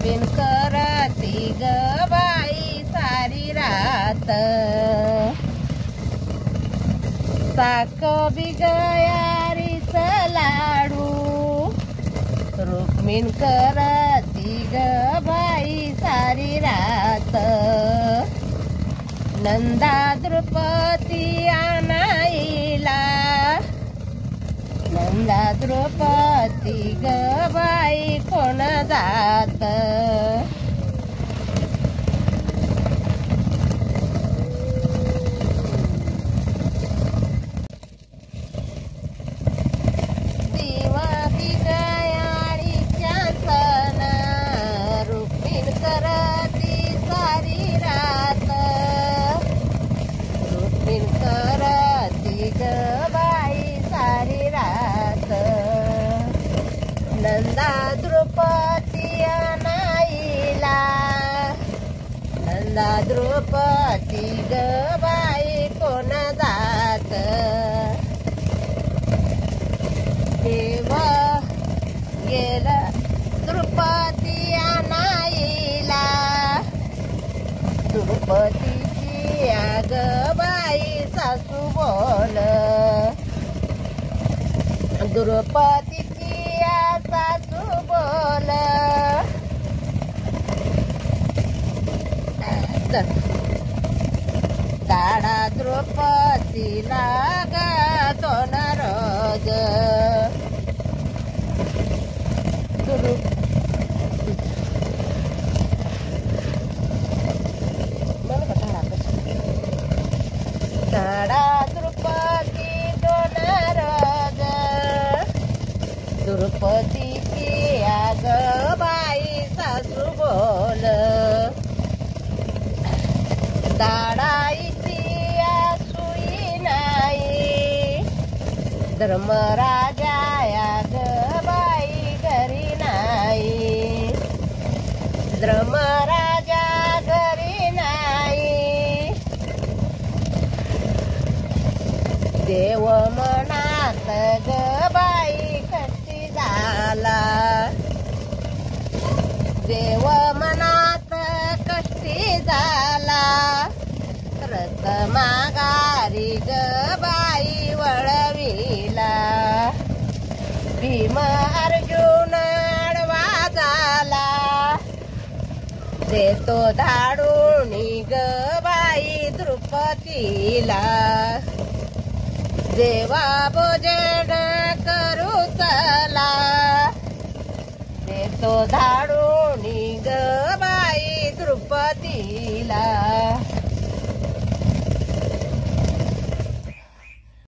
बिन करती ग बाई सारी रात साक बिगयारीच लाडू रुक्मिण करती ग बाई सारी रात नंदा द्रुपदी आणाईला नंदा द्रुपदी ग बाई कोण जात दिवा बिगयाळीच्या सण रुक्मिण करती सारी रात रुक्मिण करती ग बाई सारी रात नंदा द्रुपदी आणाईला नंदा द्रुपदी ग बाई कोण जात देव गेला द्रुपदी आणाईला द्रुपदीची आग बाई सासू बोल द्रुपदीची सासू बोल दाडा द्रुपदीला ग दोन रोज दाडा द्रुपदी दोन रोज द्रुपदीची आग बाई सासू बोल दाडाईची सुई नाही धर्मराजा ग बाई घरी नाही धर्मराजा घरी नाही देव मनात ग बाई कष्टी झाला देव मनात कष्टी झाला रथ माघारी ग बाई वळविला भीम अर्जुन आडवा झाला देतो धाडूनी ग बाई द्रुपदीला देवा भोजन करू चला देतो धाडूनी ग बाई द्रुपदीला